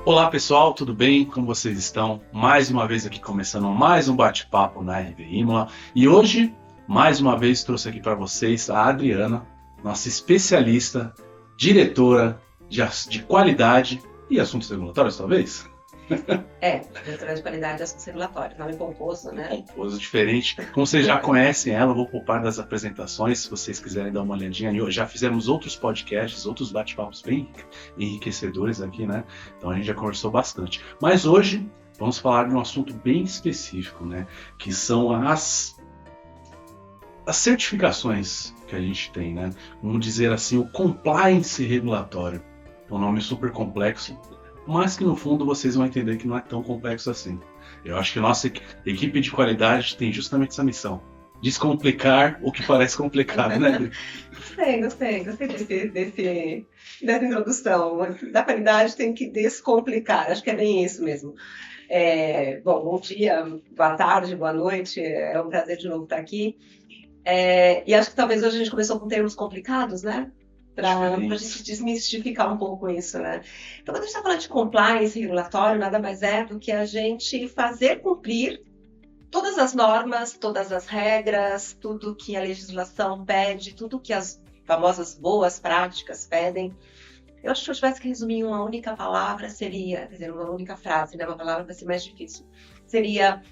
Olá pessoal, tudo bem? Como vocês estão? Mais uma vez aqui começando mais um bate-papo na RV Imola. E hoje, mais uma vez, trouxe aqui para vocês a Adriana, nossa especialista, diretora de qualidade e assuntos regulatórios, talvez? Diretora de qualidade e assuntos regulatórios, nome pomposo, né? Pomposo, diferente. Como vocês já conhecem ela, eu vou poupar das apresentações, se vocês quiserem dar uma olhadinha. Já fizemos outros podcasts, outros bate-papos bem enriquecedores aqui, né? Então a gente já conversou bastante. Mas hoje vamos falar de um assunto bem específico, né? Que são as certificações que a gente tem, né? Vamos dizer assim, o compliance regulatório. É um nome super complexo, mas que no fundo vocês vão entender que não é tão complexo assim. Eu acho que a nossa equipe de qualidade tem justamente essa missão: descomplicar o que parece complicado, né? Gostei dessa introdução. Da qualidade tem que descomplicar, acho que é bem isso mesmo. Bom dia, boa tarde, boa noite, é um prazer de novo estar aqui. E acho que talvez hoje a gente começou com termos complicados, né? Para a gente desmistificar um pouco isso, né? Então, quando a gente está falando de compliance regulatório, nada mais é do que a gente fazer cumprir todas as normas, todas as regras, tudo que a legislação pede, tudo que as famosas boas práticas pedem. Eu acho que se eu tivesse que resumir em uma única palavra, seria, quer dizer, uma única frase, né? Uma palavra vai ser mais difícil. Seria,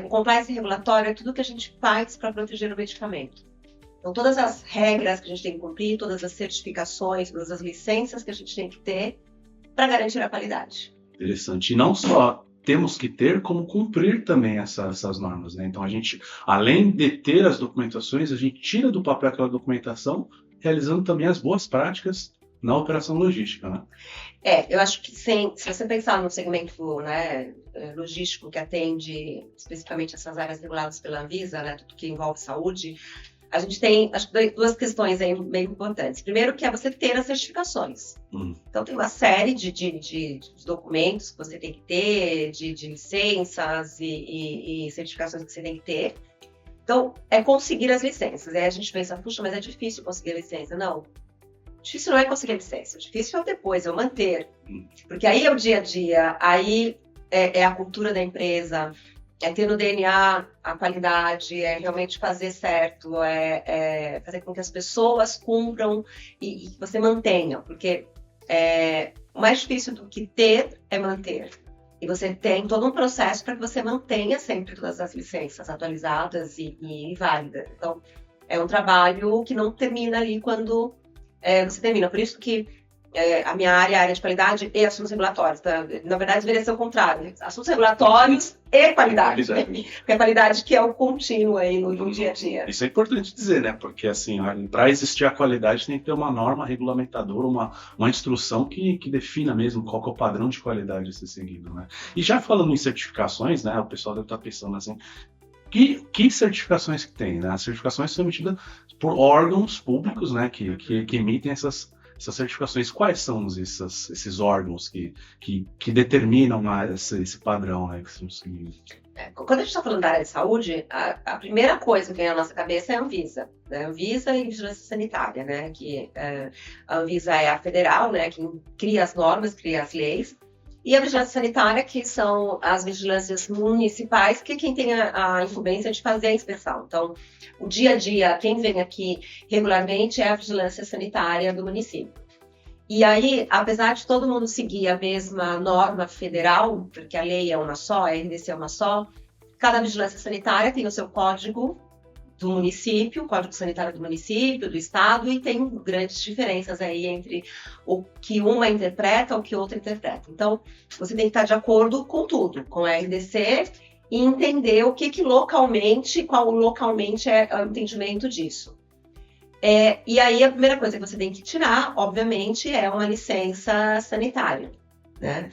o compliance regulatório é tudo que a gente faz para proteger o medicamento. Então, todas as regras que a gente tem que cumprir, todas as certificações, todas as licenças que a gente tem que ter para garantir a qualidade. Interessante. E não só temos que ter, como cumprir também essas normas, né? Então, a gente, além de ter as documentações, a gente tira do papel aquela documentação, realizando também as boas práticas na operação logística, né? Eu acho que se você pensar no segmento, né, logístico que atende especificamente essas áreas reguladas pela Anvisa, né, tudo que envolve saúde, a gente tem, acho que, duas questões aí bem importantes. Primeiro, que é você ter as certificações. Então, tem uma série de documentos que você tem que ter, de licenças e certificações que você tem que ter. Então, é conseguir as licenças. Aí a gente pensa, puxa, mas é difícil conseguir a licença. Não. Difícil não é conseguir a licença. O difícil é o depois, é o manter. Porque aí é o dia a dia, aí é a cultura da empresa, é ter no DNA a qualidade, é realmente fazer certo, é fazer com que as pessoas cumpram e que você mantenha, porque o mais difícil do que ter é manter. E você tem todo um processo para que você mantenha sempre todas as licenças atualizadas e válidas. Então, é um trabalho que não termina ali quando você termina. Por isso que a minha área é a área de qualidade e assuntos regulatórios. Tá? Na verdade, deveria ser o contrário. Assuntos regulatórios e qualidade. Porque a qualidade que é o contínuo aí no dia a dia. Isso é importante dizer, né? Porque, assim, para existir a qualidade tem que ter uma norma regulamentadora, uma instrução que defina mesmo qual que é o padrão de qualidade a ser seguido, né? E já falando em certificações, né? O pessoal deve estar pensando assim, que certificações que tem, né? As certificações são emitidas por órgãos públicos, né? Que emitem essas certificações. Quais são esses órgãos que determinam esse padrão, né, que são seguidos? Quando a gente está falando da área de saúde, a primeira coisa que vem à nossa cabeça é a Anvisa. Né? Anvisa e Vigilância Sanitária, né? Que a Anvisa é a federal, né? Que cria as normas, cria as leis. E a Vigilância Sanitária, que são as vigilâncias municipais, que quem tem a incumbência de fazer a inspeção. Então, o dia a dia, quem vem aqui regularmente é a Vigilância Sanitária do município. E aí, apesar de todo mundo seguir a mesma norma federal, porque a lei é uma só, a RDC é uma só, cada vigilância sanitária tem o seu código do município, Código Sanitário do município, do estado, e tem grandes diferenças aí entre o que uma interpreta e o que outra interpreta. Então, você tem que estar de acordo com tudo, com a RDC, e entender o que localmente, qual localmente é o entendimento disso. E aí, a primeira coisa que você tem que tirar, obviamente, é uma licença sanitária, né?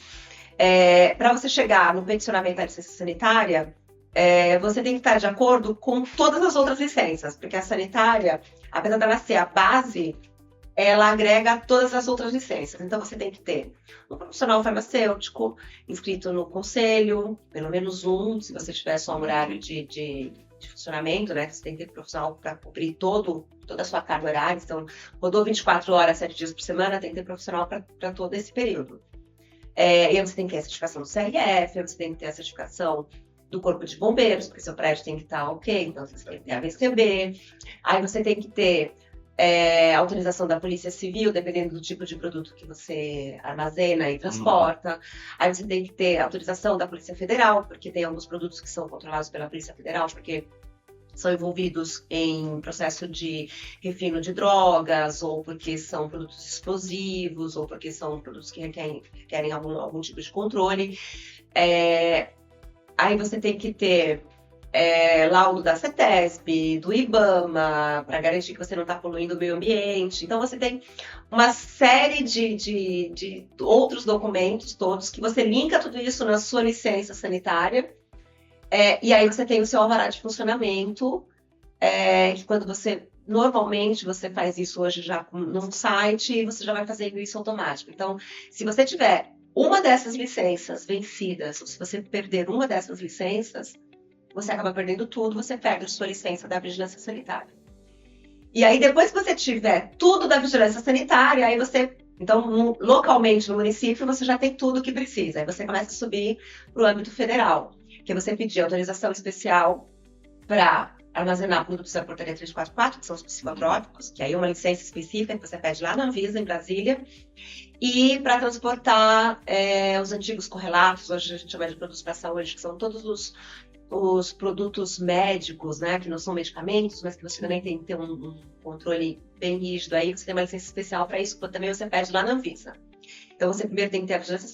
Para você chegar no peticionamento da licença sanitária, você tem que estar de acordo com todas as outras licenças, porque a sanitária, apesar dela ser a base ela agrega todas as outras licenças. Então, você tem que ter um profissional farmacêutico inscrito no conselho, pelo menos um, se você tiver só um horário de funcionamento, né? Você tem que ter profissional para cobrir toda a sua carga horária. Então, rodou 24 horas, 7 dias por semana, tem que ter profissional para todo esse período. E aí você tem que ter a certificação do CRF, você tem que ter a certificação do Corpo de Bombeiros, porque seu prédio tem que estar ok, então você tem que ter a VCB. Aí você tem que ter autorização da Polícia Civil, dependendo do tipo de produto que você armazena e transporta. Aí você tem que ter autorização da Polícia Federal, porque tem alguns produtos que são controlados pela Polícia Federal, porque são envolvidos em processo de refino de drogas, ou porque são produtos explosivos, ou porque são produtos que requerem algum tipo de controle. Aí você tem que ter laudo da CETESB, do IBAMA, para garantir que você não está poluindo o meio ambiente. Então, você tem uma série de outros documentos todos que você linka tudo isso na sua licença sanitária. E aí você tem o seu alvará de funcionamento, que quando normalmente você faz isso hoje já num site, você já vai fazendo isso automático. Então, se você tiver uma dessas licenças vencidas, ou se você perder uma dessas licenças, você acaba perdendo tudo, você perde a sua licença da vigilância sanitária. E aí, depois que você tiver tudo da vigilância sanitária, aí você, então, localmente no município, você já tem tudo o que precisa. Aí você começa a subir para o âmbito federal, que é você pedir autorização especial para armazenar produtos da portaria 344, que são os psicotrópicos, que aí é uma licença específica que você pede lá na Anvisa, em Brasília, e para transportar os antigos correlatos, hoje a gente chama de produtos para a saúde, que são todos os produtos médicos, né, que não são medicamentos, mas que você também tem que ter um controle bem rígido. Aí você tem uma licença especial para isso, que também você pede lá na Anvisa. Então, você primeiro tem que ter a vigilância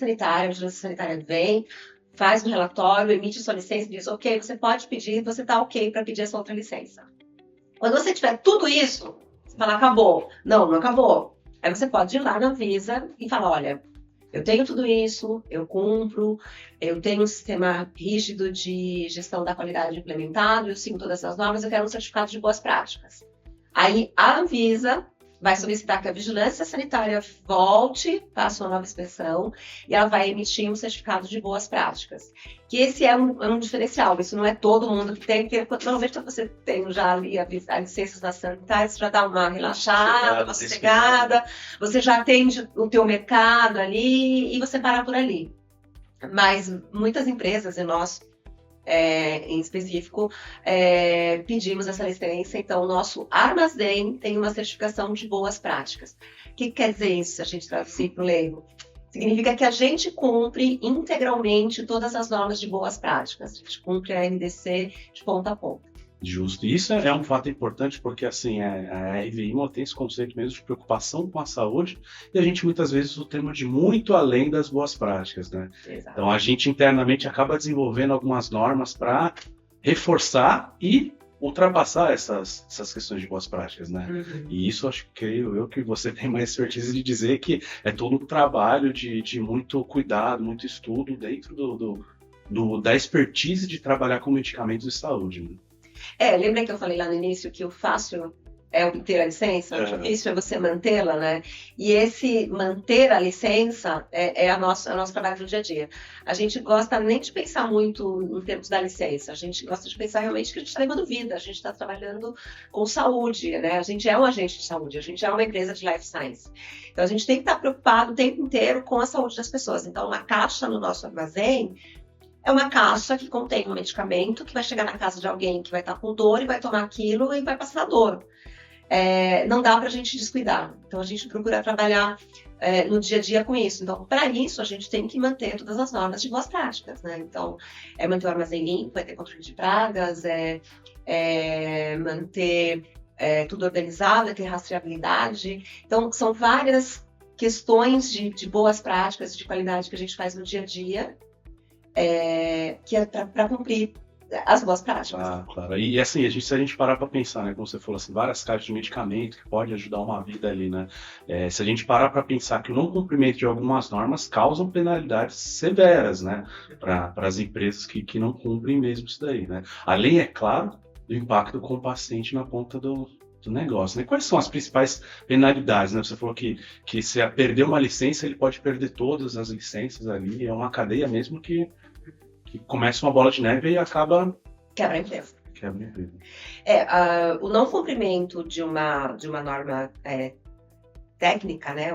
sanitária vem, faz um relatório, emite sua licença e diz, ok, você pode pedir, você está ok para pedir essa outra licença. Quando você tiver tudo isso, você fala, acabou. Não acabou. Aí você pode ir lá na Anvisa e falar, olha, eu tenho tudo isso, eu cumpro, eu tenho um sistema rígido de gestão da qualidade implementado, eu sigo todas as normas, eu quero um certificado de boas práticas. Aí a Anvisa vai solicitar que a vigilância sanitária volte, faça uma nova inspeção, e ela vai emitir um certificado de boas práticas. Que esse é um diferencial, isso não é todo mundo que tem, porque normalmente quando você tem já ali a licença da sanitária, você já dá uma relaxada, uma sossegada, você já atende o teu mercado ali, e você para por ali. Mas muitas empresas, e nós em específico, pedimos essa licença, então o nosso armazém tem uma certificação de boas práticas. O que quer dizer isso, se a gente traduzir para o leigo? Significa que a gente cumpre integralmente todas as normas de boas práticas, a gente cumpre a NDC de ponta a ponta. Justo. E isso é um fato importante porque, assim, a RVI tem esse conceito mesmo de preocupação com a saúde e a gente muitas vezes o tema de muito além das boas práticas, né? Exato. Então, a gente internamente acaba desenvolvendo algumas normas para reforçar e ultrapassar essas questões de boas práticas, né? Uhum. E isso, creio eu, que você tem mais expertise de dizer que é todo um trabalho de muito cuidado, muito estudo dentro da expertise de trabalhar com medicamentos de saúde, né? Lembra que eu falei lá no início que o fácil é obter a licença, o difícil é você mantê-la, né? E esse manter a licença é o nosso trabalho do dia a dia. A gente gosta nem de pensar muito em termos da licença, a gente gosta de pensar realmente que a gente está levando vida, a gente está trabalhando com saúde, né? A gente é um agente de saúde, a gente é uma empresa de life science. Então a gente tem que estar preocupado o tempo inteiro com a saúde das pessoas. Então uma caixa no nosso armazém é uma caixa que contém um medicamento que vai chegar na casa de alguém que vai estar com dor e vai tomar aquilo e vai passar a dor. Não dá para a gente descuidar. Então, a gente procura trabalhar no dia a dia com isso. Então, para isso, a gente tem que manter todas as normas de boas práticas, né? Então, manter o armazém limpo, ter controle de pragas, manter tudo organizado, ter rastreabilidade. Então, são várias questões de boas práticas, de qualidade que a gente faz no dia a dia, que é para cumprir as boas práticas. Ah, claro. E assim, se a gente parar para pensar, né, como você falou, assim, várias caixas de medicamento que pode ajudar uma vida ali, né? Se a gente parar para pensar que o não cumprimento de algumas normas causam penalidades severas, né, para as empresas que não cumprem mesmo isso daí, né? Além, é claro, do impacto com o paciente na ponta do negócio, né? Quais são as principais penalidades, né? Você falou que se perder uma licença, ele pode perder todas as licenças ali. É uma cadeia mesmo que começa uma bola de neve e acaba... Quebra a empresa. Quebra a empresa. O não cumprimento de uma norma técnica, né?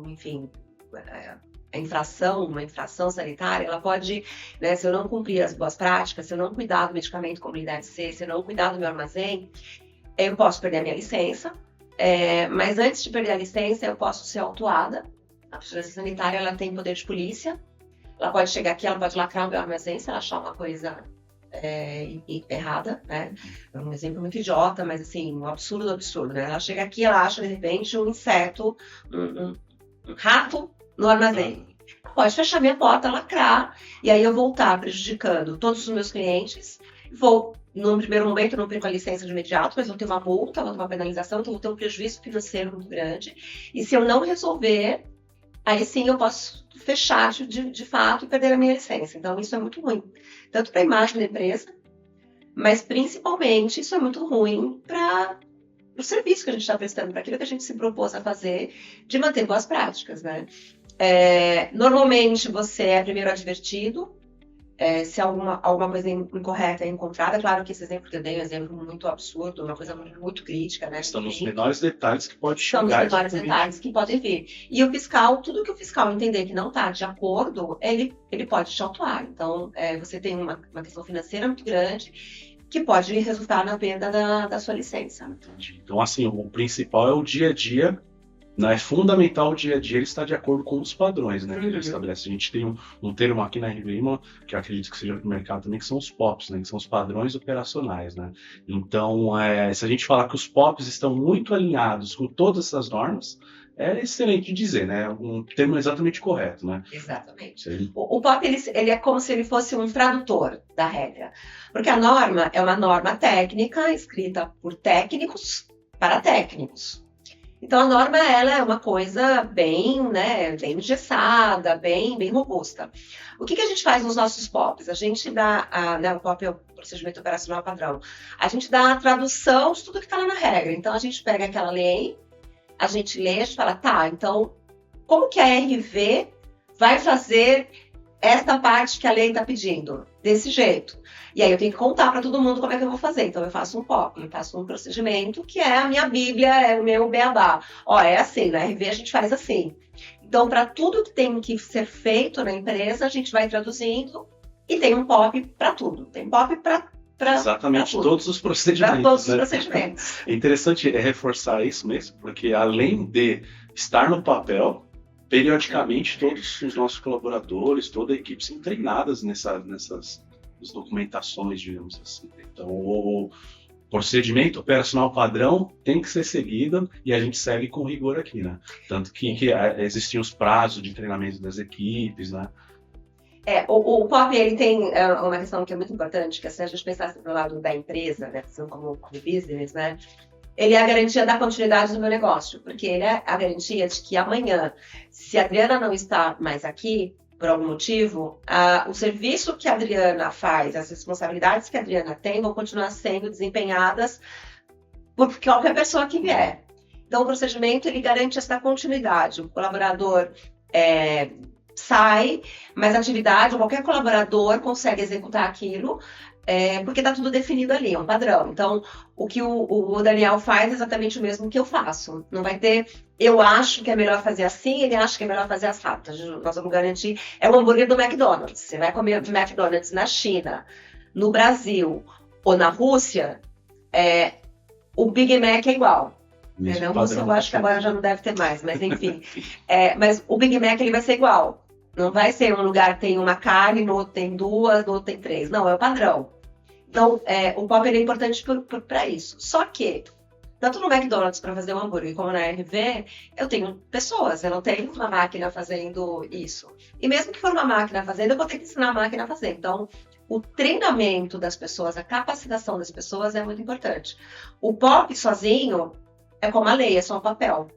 Enfim, uma infração sanitária, ela pode, né, se eu não cumprir as boas práticas, se eu não cuidar do medicamento como unidade C, se eu não cuidar do meu armazém, eu posso perder a minha licença, mas antes de perder a licença, eu posso ser autuada. A vigilância sanitária, ela tem poder de polícia, ela pode chegar aqui, ela pode lacrar o meu armazém se ela achar uma coisa errada, né? É um exemplo muito idiota, mas assim, um absurdo, né? Ela chega aqui, ela acha de repente um inseto, um rato no armazém. Pode fechar minha porta, lacrar, e aí eu vou estar prejudicando todos os meus clientes. Vou, no primeiro momento, não perco a licença de imediato, mas vou ter uma multa, vou ter uma penalização, então vou ter um prejuízo financeiro muito grande. E se eu não resolver, aí sim eu posso fechar de fato e perder a minha licença. Então isso é muito ruim, tanto para a imagem da empresa, mas principalmente isso é muito ruim para o serviço que a gente está prestando, para aquilo que a gente se propôs a fazer, de manter boas práticas, né? Normalmente você é primeiro advertido, se alguma coisa incorreta é encontrada. Claro que esse exemplo que eu dei é um exemplo muito absurdo, uma coisa muito crítica, né? Estão nos menores detalhes que pode chegar. São nos menores detalhes que podem vir. E o fiscal, tudo que o fiscal entender que não está de acordo, ele pode te autuar. Então, você tem uma questão financeira muito grande que pode resultar na perda da sua licença. Entendi. Então, assim, o principal é o dia a dia. É fundamental o dia a dia ele estar de acordo com os padrões, né, que ele estabelece. A gente tem um termo aqui na RV, que eu acredito que seja no mercado também, que são os POPs, né, que são os padrões operacionais, né. Então, se a gente falar que os POPs estão muito alinhados com todas essas normas, é excelente dizer, né, um termo exatamente correto, né. Exatamente. O POP, ele é como se ele fosse um tradutor da regra, porque a norma é uma norma técnica escrita por técnicos para técnicos. Então, a norma, ela é uma coisa bem, né, bem engessada, bem robusta. O que a gente faz nos nossos POPs? A gente dá, o POP é o procedimento operacional padrão, a gente dá a tradução de tudo que está lá na regra. Então, a gente pega aquela lei, a gente lê, a gente fala, tá, então, como que a RV vai fazer esta parte que a lei está pedindo? Desse jeito. E aí eu tenho que contar para todo mundo como é que eu vou fazer. Então eu faço um POP, eu faço um procedimento que é a minha bíblia, é o meu beabá. É assim, na RV a gente faz assim. Então, para tudo que tem que ser feito na empresa, a gente vai traduzindo e tem um POP para tudo. Tem POP para exatamente, todos os procedimentos. Para todos os procedimentos. É interessante reforçar isso mesmo, porque além de estar no papel, periodicamente todos os nossos colaboradores, toda a equipe são treinadas nessas documentações, digamos assim. Então, o procedimento operacional padrão tem que ser seguido e a gente segue com rigor aqui, né? Tanto que existem os prazos de treinamento das equipes, né? O POP, ele tem uma questão que é muito importante, que se a gente pensasse do lado da empresa, né, como business, né, ele é a garantia da continuidade do meu negócio, porque ele é a garantia de que amanhã, se a Adriana não está mais aqui, por algum motivo, o serviço que a Adriana faz, as responsabilidades que a Adriana tem, vão continuar sendo desempenhadas por qualquer pessoa que vier. Então, o procedimento, ele garante essa continuidade. O colaborador sai, mas a atividade, qualquer colaborador consegue executar aquilo, porque está tudo definido ali, é um padrão. Então, o que o Daniel faz é exatamente o mesmo que eu faço. Não vai ter, eu acho que é melhor fazer assim, ele acha que é melhor fazer assado. Nós vamos garantir, é o hambúrguer do McDonald's. Você vai comer McDonald's na China, no Brasil ou na Rússia, o Big Mac é igual. Na Rússia eu acho que agora já não deve ter mais, mas enfim. Mas o Big Mac ele vai ser igual. Não vai ser um lugar que tem uma carne, no outro tem duas, no outro tem três. Não, é o padrão. Então, o POP é importante para isso. Só que, tanto no McDonald's para fazer um hambúrguer como na RV, eu tenho pessoas, eu não tenho uma máquina fazendo isso. E mesmo que for uma máquina fazendo, eu vou ter que ensinar a máquina a fazer. Então, o treinamento das pessoas, a capacitação das pessoas é muito importante. O POP sozinho é como a lei, é só um papel.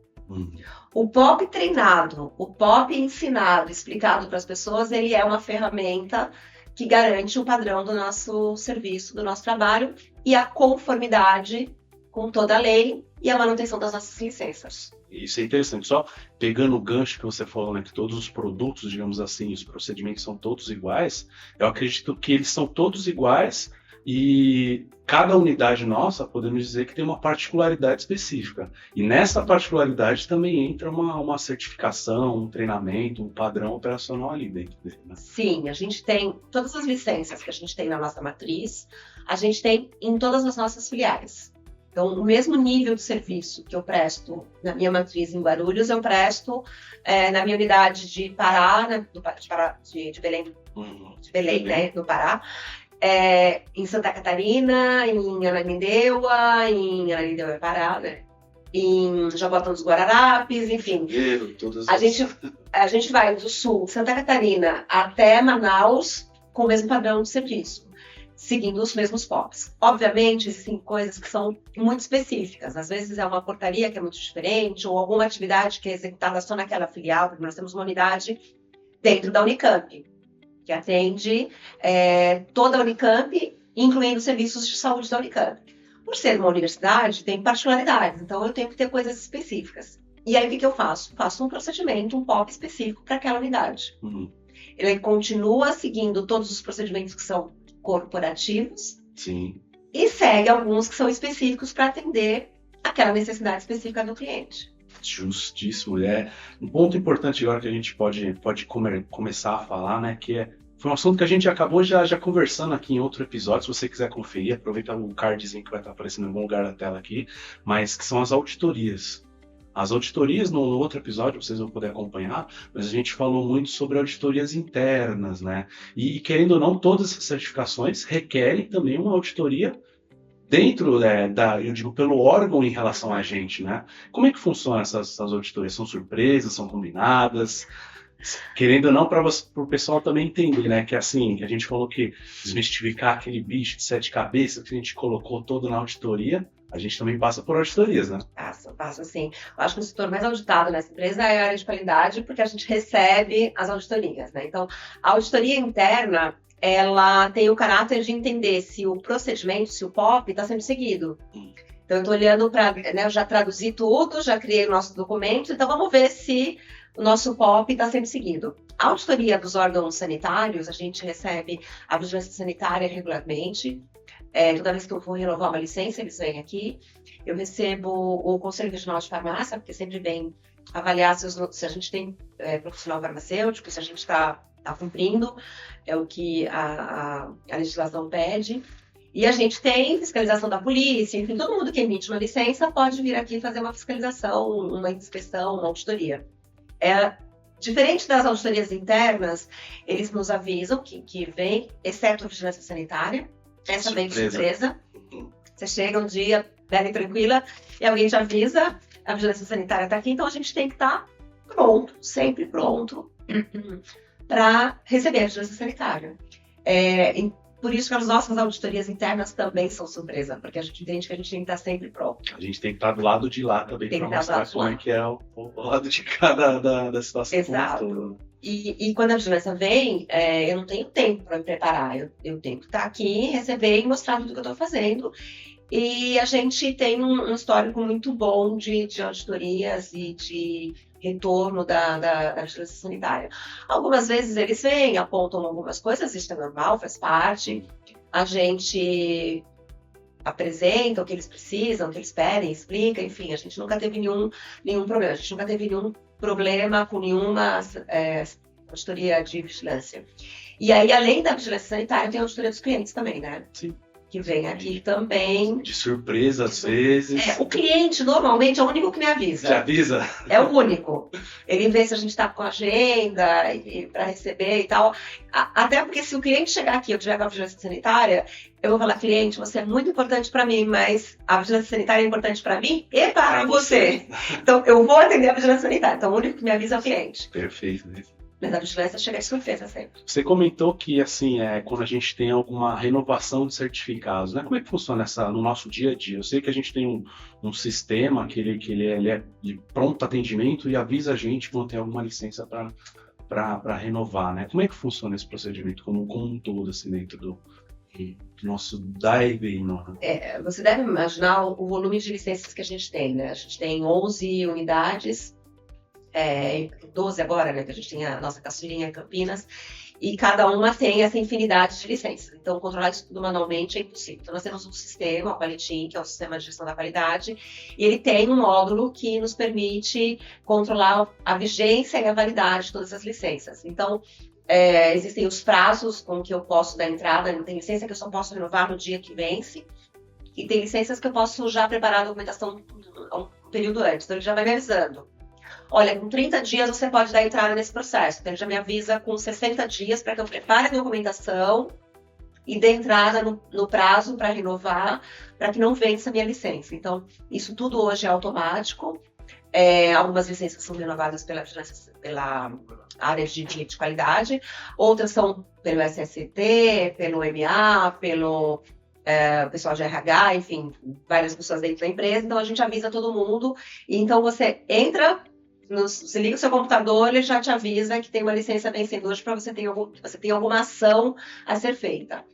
O POP treinado, o POP ensinado, explicado para as pessoas, ele é uma ferramenta que garante o padrão do nosso serviço, do nosso trabalho e a conformidade com toda a lei e a manutenção das nossas licenças. Isso é interessante. Só pegando o gancho que você falou, né, que todos os produtos, digamos assim, os procedimentos são todos iguais, eu acredito que eles são todos iguais e cada unidade nossa, podemos dizer que tem uma particularidade específica. E nessa particularidade também entra uma certificação, um treinamento, um padrão operacional ali dentro dele, né? Sim, a gente tem todas as licenças que a gente tem na nossa matriz, a gente tem em todas as nossas filiais. Então, o mesmo nível de serviço que eu presto na minha matriz em Guarulhos, eu presto na minha unidade de Pará, né, de Belém, de Belém, né, no Pará, em Santa Catarina, em Ananindeua, é Pará, né, em Jaboatão dos Guararapes, enfim. A gente vai do sul, Santa Catarina, até Manaus, com o mesmo padrão de serviço, seguindo os mesmos POPs. Obviamente, existem coisas que são muito específicas. Às vezes é uma portaria que é muito diferente, ou alguma atividade que é executada só naquela filial, porque nós temos uma unidade dentro da Unicamp, que atende toda a Unicamp, incluindo os serviços de saúde da Unicamp. Por ser uma universidade, tem particularidades, então eu tenho que ter coisas específicas. E aí, o que eu faço? Faço um procedimento, um POP específico para aquela unidade. Ele continua seguindo todos os procedimentos que são corporativos. Sim. E segue alguns que são específicos para atender aquela necessidade específica do cliente. Justíssimo. Um ponto importante agora que a gente pode começar a falar, né, foi um assunto que a gente acabou já conversando aqui em outro episódio. Se você quiser conferir, aproveita o cardzinho que vai estar aparecendo em algum lugar da tela aqui, mas que são as auditorias. As auditorias, no outro episódio, vocês vão poder acompanhar, mas a gente falou muito sobre auditorias internas, né? E querendo ou não, todas essas certificações requerem também uma auditoria dentro, eu digo, pelo órgão em relação a gente, né? Como é que funcionam essas auditorias? São surpresas, são combinadas? Querendo ou não, para o pessoal também entender, né? Que assim, que a gente falou que desmistificar aquele bicho de 7 cabeças que a gente colocou todo na auditoria, a gente também passa por auditorias, né? Passa sim. Eu acho que o setor mais auditado nessa empresa é a área de qualidade, porque a gente recebe as auditorias, né? Então, a auditoria interna, ela tem o caráter de entender se o procedimento, se o POP está sendo seguido. Então, eu estou olhando para, né, eu já traduzi tudo, já criei o nosso documento, então vamos ver se o nosso POP está sendo seguido. A auditoria dos órgãos sanitários, a gente recebe a vigilância sanitária regularmente. Toda vez que eu vou renovar uma licença, eles vêm aqui. Eu recebo o Conselho Regional de Farmácia, porque sempre vem avaliar se a gente tem profissional farmacêutico, se a gente está cumprindo o que a legislação pede. E a gente tem fiscalização da polícia, enfim, todo mundo que emite uma licença pode vir aqui fazer uma fiscalização, uma inspeção, uma auditoria. Diferente das auditorias internas, eles nos avisam que vem, exceto a vigilância sanitária. Essa vem de surpresa. Você chega um dia, bem tranquila, e alguém te avisa, a vigilância sanitária está aqui, então a gente tem que estar pronto, sempre pronto, para receber a vigilância sanitária. Por isso que as nossas auditorias internas também são surpresa, porque a gente entende que a gente tem que estar sempre pronto. A gente tem que estar do lado de lá também para mostrar como é que é o lado de cada da situação. Exato. E quando a vigilância vem, eu não tenho tempo para me preparar. Eu tenho que estar aqui, receber e mostrar tudo que eu estou fazendo. E a gente tem um histórico muito bom de auditorias e de retorno da vigilância sanitária. Algumas vezes eles vêm, apontam algumas coisas, isso é normal, faz parte. A gente apresenta o que eles precisam, o que eles pedem, explica, enfim, a gente nunca teve nenhum problema. A gente nunca teve nenhum problema com nenhuma auditoria de vigilância. E aí, além da vigilância sanitária, tem a auditoria dos clientes também, né? Sim. Que vem aqui também. De surpresa, às vezes. O cliente, normalmente, é o único que me avisa. Te avisa? É o único. Ele vê se a gente está com agenda para receber e tal. Até porque se o cliente chegar aqui e eu tiver com a vigilância sanitária, eu vou falar, cliente, você é muito importante para mim, mas a vigilância sanitária é importante para mim e para você. Então, eu vou atender a vigilância sanitária. Então, o único que me avisa é o cliente. Perfeito. Mas a vigilância chega de surpresa sempre. Você comentou que, assim, quando a gente tem alguma renovação de certificados, né? Como é que funciona no nosso dia a dia? Eu sei que a gente tem um sistema que ele é de pronto atendimento e avisa a gente quando tem alguma licença para renovar, né? Como é que funciona esse procedimento como um todo, assim, dentro nosso dive no... Você deve imaginar o volume de licenças que a gente tem, né? A gente tem 11 unidades, 12 agora, né? Que a gente tem a nossa caçulinha em Campinas, e cada uma tem essa infinidade de licenças. Então, controlar isso tudo manualmente é impossível. Então, nós temos um sistema, o Qualitim, que é o sistema de gestão da qualidade, e ele tem um módulo que nos permite controlar a vigência e a validade de todas as licenças. Então, existem os prazos com que eu posso dar entrada, tem licença que eu só posso renovar no dia que vence, e tem licenças que eu posso já preparar a documentação um período antes, então ele já vai me avisando. Olha, com 30 dias você pode dar entrada nesse processo, então ele já me avisa com 60 dias para que eu prepare a documentação e dê entrada no prazo para renovar, para que não vença a minha licença. Então, isso tudo hoje é automático. Algumas licenças são renovadas pela área de qualidade, outras são pelo SST, pelo MA, pelo pessoal de RH, enfim, várias pessoas dentro da empresa. Então a gente avisa todo mundo, e então você entra, você liga o seu computador, ele já te avisa que tem uma licença vencendo hoje para você ter alguma ação a ser feita.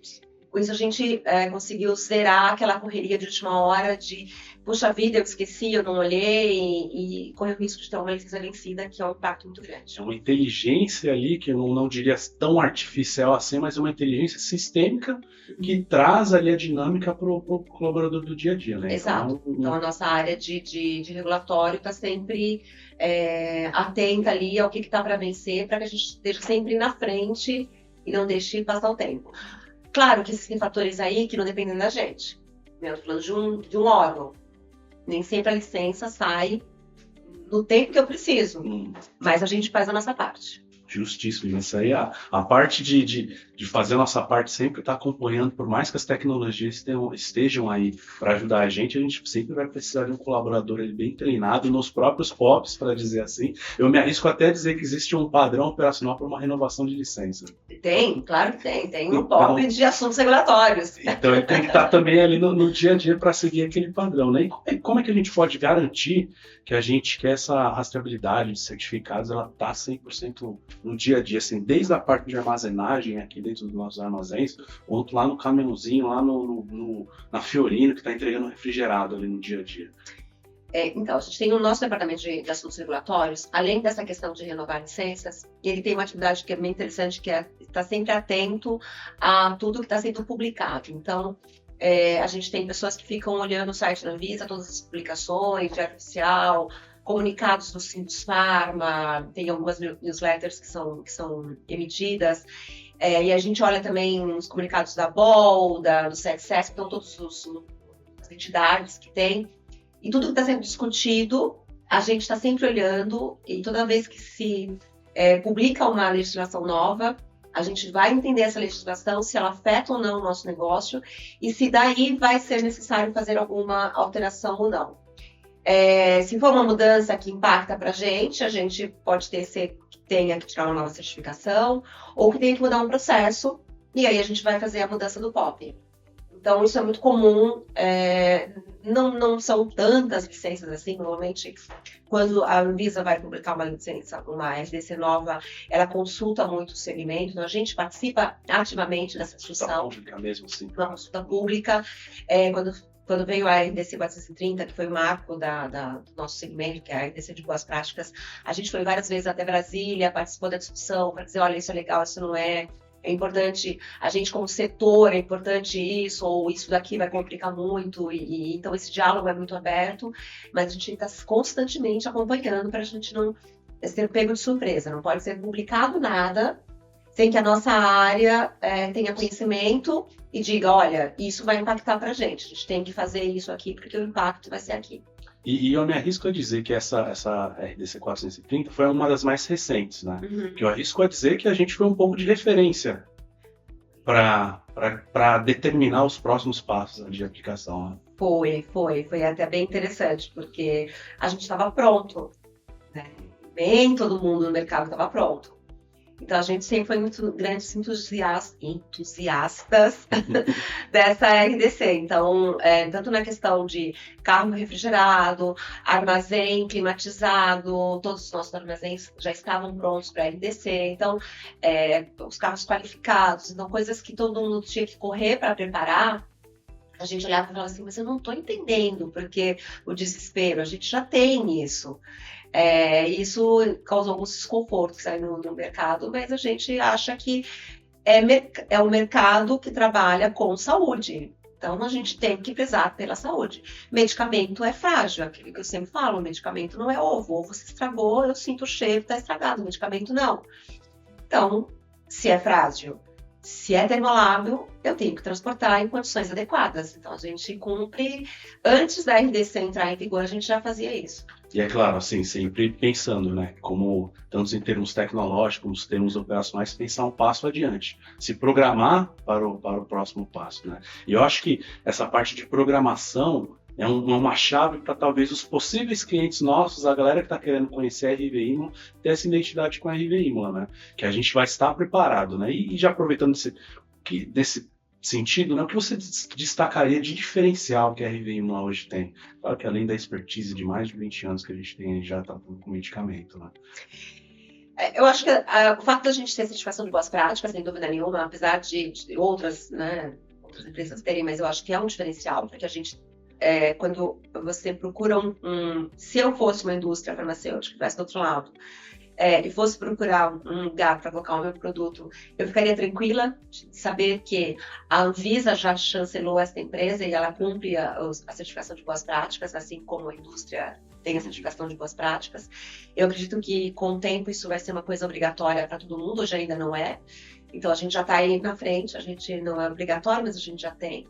Com isso a gente conseguiu zerar aquela correria de última hora de, puxa vida, eu esqueci, eu não olhei, e corre o risco de ter uma licença vencida, que é um impacto muito grande. É uma inteligência ali, que eu não diria tão artificial assim, mas é uma inteligência sistêmica que traz ali a dinâmica para o colaborador do dia a dia, né? Exato. Então a nossa área de regulatório está sempre atenta ali ao que está para vencer, para que a gente esteja sempre na frente e não deixe passar o tempo. Claro que existem fatores aí que não dependem da gente. Eu estou falando de um órgão. Nem sempre a licença sai no tempo que eu preciso, mas a gente faz a nossa parte. Justíssimo. Isso aí, a parte de fazer a nossa parte sempre está acompanhando, por mais que as tecnologias estejam aí para ajudar a gente sempre vai precisar de um colaborador ali bem treinado nos próprios POPs, para dizer assim. Eu me arrisco até a dizer que existe um padrão operacional para uma renovação de licença. Tem, claro que tem. Tem um POP de assuntos regulatórios. Então ele tem que estar também ali no dia a dia para seguir aquele padrão, né? E como é que a gente pode garantir que essa rastreabilidade de certificados ela está 100% no dia a dia, assim, desde a parte de armazenagem aqui dentro dos nossos armazéns, quanto lá no caminhãozinho, lá na Fiorino, que está entregando refrigerado ali no dia a dia? Então, a gente tem o nosso departamento de assuntos regulatórios, além dessa questão de renovar licenças, ele tem uma atividade que é bem interessante, que é estar sempre atento a tudo que está sendo publicado. Então, a gente tem pessoas que ficam olhando o site da Anvisa, todas as publicações, diário oficial, comunicados do Sindusfarma, tem algumas newsletters que são emitidas, e a gente olha também os comunicados da BOL, do CETSESP, então todas as entidades que tem, e tudo que está sendo discutido, a gente está sempre olhando, e toda vez que se publica uma legislação nova, a gente vai entender essa legislação, se ela afeta ou não o nosso negócio, e se daí vai ser necessário fazer alguma alteração ou não. Se for uma mudança que impacta para a gente pode ser que tenha que tirar uma nova certificação ou que tenha que mudar um processo, e aí a gente vai fazer a mudança do POP. Então, isso é muito comum, não são tantas licenças assim, normalmente, quando a Anvisa vai publicar uma licença, uma RDC nova, ela consulta muito o segmento, então a gente participa ativamente dessa discussão. Consulta pública mesmo, sim. Uma consulta pública, quando veio a RDC 430, que foi o marco do nosso segmento, que é a RDC de boas práticas, a gente foi várias vezes até Brasília, participou da discussão, para dizer, olha, isso é legal, isso não é. É importante, a gente como setor, é importante isso, ou isso daqui vai complicar muito, então esse diálogo é muito aberto, mas a gente está constantemente acompanhando para a gente não ser pego de surpresa, não pode ser publicado nada sem que a nossa área tenha conhecimento e diga, olha, isso vai impactar para a gente tem que fazer isso aqui porque o impacto vai ser aqui. E eu me arrisco a dizer que essa RDC 430 foi uma das mais recentes, né? Uhum. Que eu arrisco a dizer que a gente foi um pouco de referência para determinar os próximos passos de aplicação. Né? Foi até bem interessante, porque a gente estava pronto, né? Bem todo mundo no mercado estava pronto. Então, a gente sempre foi muito grandes entusiastas dessa RDC. Então, tanto na questão de carro refrigerado, armazém climatizado, todos os nossos armazéns já estavam prontos para RDC. Então, os carros qualificados, então coisas que todo mundo tinha que correr para preparar. A gente olhava e falava assim, mas eu não estou entendendo, porque o desespero, a gente já tem isso. Isso causou alguns desconfortos aí no mercado, mas a gente acha que é um mercado que trabalha com saúde. Então, a gente tem que prezar pela saúde. Medicamento é frágil, aquilo que eu sempre falo, medicamento não é ovo. Ovo se estragou, eu sinto o cheiro, está estragado. Medicamento não. Então, se é frágil, se é termolável, eu tenho que transportar em condições adequadas. Então, a gente cumpre, antes da RDC entrar em vigor, a gente já fazia isso. E é claro, assim, sempre pensando, né, como, tanto em termos tecnológicos, como em termos operacionais, pensar um passo adiante, se programar para o próximo passo, né. E eu acho que essa parte de programação é uma chave para talvez os possíveis clientes nossos, a galera que está querendo conhecer a RV Imola, ter essa identidade com a RV Imola, né, que a gente vai estar preparado, né, e já aproveitando desse sentido, né, o que você destacaria de diferencial que a RV Imola hoje tem? Claro que além da expertise de mais de 20 anos que a gente tem, já está com medicamento, né? Eu acho que o fato da gente ter certificação de boas práticas, sem dúvida nenhuma, apesar de outras, né, outras empresas terem, mas eu acho que é um diferencial, porque a gente, quando você procura se eu fosse uma indústria farmacêutica que estivesse do outro lado, e fosse procurar um lugar para colocar o meu produto, eu ficaria tranquila de saber que a Anvisa já chancelou essa empresa e ela cumpre a certificação de boas práticas, assim como a indústria tem a certificação de boas práticas. Eu acredito que com o tempo isso vai ser uma coisa obrigatória para todo mundo, hoje ainda não é. Então a gente já está aí na frente, a gente não é obrigatório, mas a gente já tem.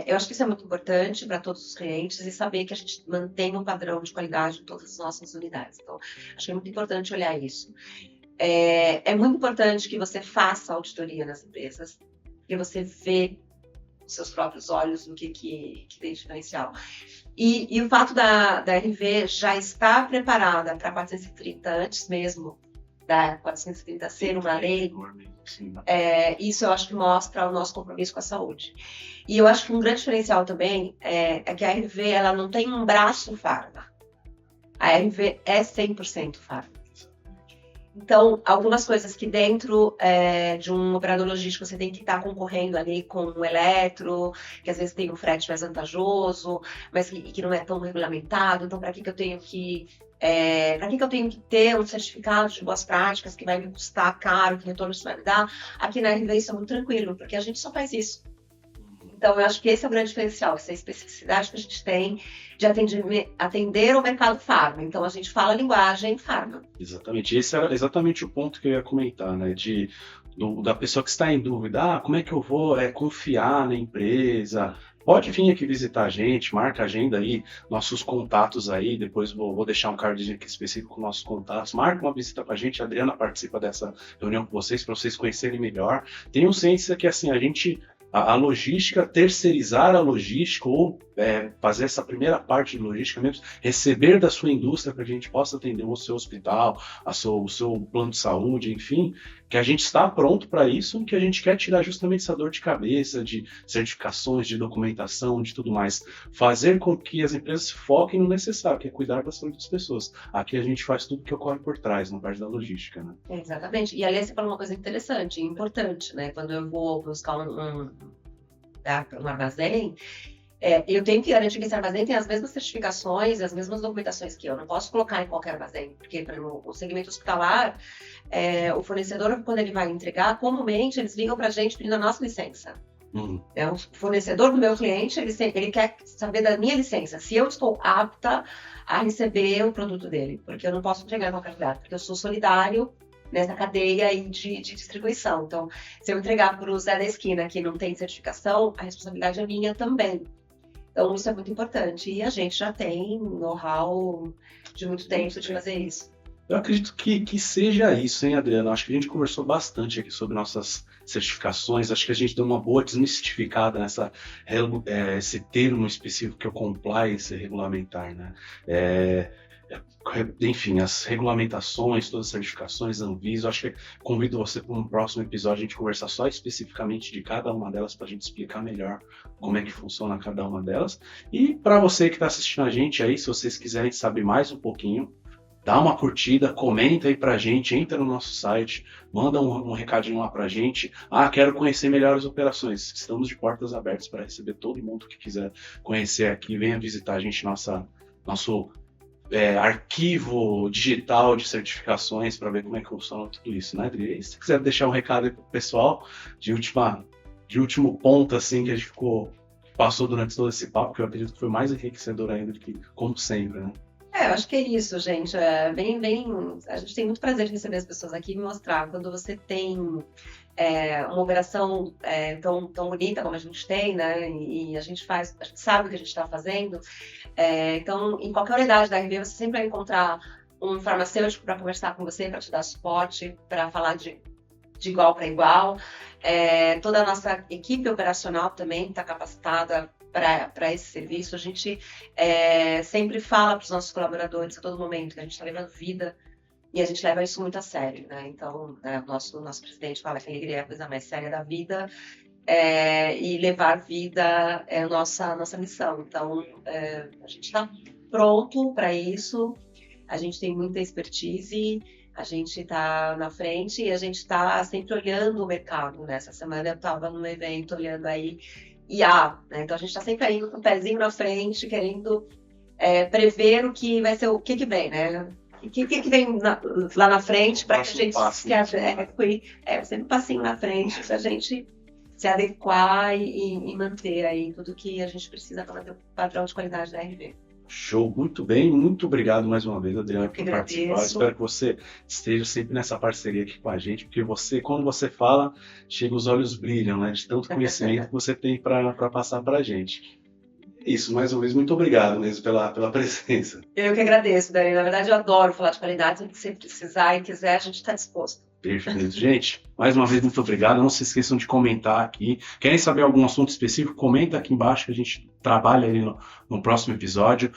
Eu acho que isso é muito importante para todos os clientes e saber que a gente mantém um padrão de qualidade em todas as nossas unidades. Então, acho que é muito importante olhar isso. É muito importante que você faça auditoria nas empresas, que você vê com seus próprios olhos o que tem diferencial. E o fato da RV já estar preparada para a 430 antes mesmo da 430 ser uma lei, isso eu acho que mostra o nosso compromisso com a saúde. E eu acho que um grande diferencial também é que a RV ela não tem um braço farma. A RV é 100% farma. Então, algumas coisas que dentro de um operador logístico você tem que estar concorrendo ali com o eletro, que às vezes tem um frete mais vantajoso, mas que não é tão regulamentado. Então, para que eu tenho que ter um certificado de boas práticas que vai me custar caro, que retorno isso vai me dar? Aqui na RV isso é muito tranquilo, porque a gente só faz isso. Então, eu acho que esse é o grande diferencial, essa especificidade que a gente tem de atender o mercado farma. Então, a gente fala a linguagem farma. Exatamente. Esse era exatamente o ponto que eu ia comentar, né? Da pessoa que está em dúvida, como é que eu vou confiar na empresa? Pode vir aqui visitar a gente, marca a agenda aí, nossos contatos aí, depois vou deixar um cardzinho aqui específico com nossos contatos, marca uma visita com a gente, a Adriana participa dessa reunião com vocês, para vocês conhecerem melhor. Tenham ciência que assim, a logística, terceirizar a logística ou fazer essa primeira parte de logística mesmo, receber da sua indústria para que a gente possa atender o seu hospital, o seu plano de saúde, enfim, que a gente está pronto para isso, que a gente quer tirar justamente essa dor de cabeça, de certificações, de documentação, de tudo mais. Fazer com que as empresas foquem no necessário, que é cuidar da saúde das pessoas. Aqui a gente faz tudo que ocorre por trás, na parte da logística, né? Exatamente. E aliás, você falou uma coisa interessante e importante, né? Quando eu vou buscar um armazém, eu tenho que garantir que esse armazém tem as mesmas certificações, as mesmas documentações que eu. Não posso colocar em qualquer armazém, porque no segmento hospitalar, o fornecedor, quando ele vai entregar, comumente eles ligam para a gente pedindo a nossa licença. O fornecedor do meu cliente, ele quer saber da minha licença, se eu estou apta a receber o produto dele, porque eu não posso entregar em qualquer lugar, porque eu sou solidário nessa cadeia aí de distribuição. Então, se eu entregar para o Zé da esquina que não tem certificação, a responsabilidade é minha também. Então, isso é muito importante. E a gente já tem know-how de muito tempo de fazer isso. Eu acredito que seja isso, hein, Adriana? Acho que a gente conversou bastante aqui sobre nossas certificações. Acho que a gente deu uma boa desmistificada esse termo específico que é o compliance regulamentar, né? enfim, as regulamentações, todas as certificações, Anvisa. Eu acho que convido você para um próximo episódio a gente conversar só especificamente de cada uma delas para a gente explicar melhor como é que funciona cada uma delas. E para você que está assistindo a gente aí, se vocês quiserem saber mais um pouquinho, dá uma curtida, comenta aí pra gente, entra no nosso site, manda um recadinho lá pra gente. Quero conhecer melhor as operações. Estamos de portas abertas para receber todo mundo que quiser conhecer aqui. Venha visitar a gente, nosso arquivo digital de certificações para ver como é que funciona tudo isso, né, Adri? E se quiser deixar um recado aí pro pessoal de último ponto, assim, que a gente passou durante todo esse papo, que eu acredito que foi mais enriquecedor ainda do que como sempre, né? Eu acho que é isso, gente. A gente tem muito prazer de receber as pessoas aqui e mostrar quando você tem uma operação tão bonita como a gente tem, né? E a gente sabe o que a gente está fazendo. Então, em qualquer unidade da RB, você sempre vai encontrar um farmacêutico para conversar com você, para te dar suporte, para falar de igual para igual. Toda a nossa equipe operacional também está capacitada para esse serviço. A gente sempre fala para os nossos colaboradores a todo momento que a gente está levando vida e a gente leva isso muito a sério, né? Então, o nosso presidente fala que a alegria é a coisa mais séria da vida e levar vida é a nossa missão. Então, a gente está pronto para isso, a gente tem muita expertise, a gente está na frente e a gente está sempre olhando o mercado. Nessa semana eu estava num evento olhando aí IA, né? Então a gente está sempre aí com o pezinho na frente, querendo prever o que vai ser, o que vem, né? O que vem lá na frente para que a gente se adeque, sempre um passinho na frente para a gente se adequar e manter aí tudo que a gente precisa para manter o padrão de qualidade da RB. Show, muito bem, muito obrigado mais uma vez, Adriana, por participar. Espero que você esteja sempre nessa parceria aqui com a gente, porque quando você fala, chega, os olhos brilham, né, de tanto conhecimento que você tem para passar para a gente. Isso, mais uma vez, muito obrigado mesmo pela presença. Eu que agradeço, Dani. Na verdade, eu adoro falar de qualidade, se precisar e quiser, a gente está disposto. Perfeito. Gente, mais uma vez, muito obrigado. Não se esqueçam de comentar aqui. Querem saber algum assunto específico? Comenta aqui embaixo que a gente trabalha ali no próximo episódio.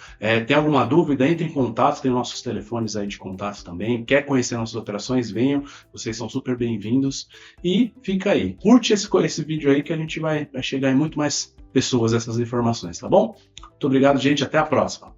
Tem alguma dúvida? Entre em contato, tem nossos telefones aí de contato também. Quer conhecer nossas operações? Venham, vocês são super bem-vindos. E fica aí. Curte esse vídeo aí que a gente vai chegar em muito mais pessoas essas informações, tá bom? Muito obrigado, gente. Até a próxima.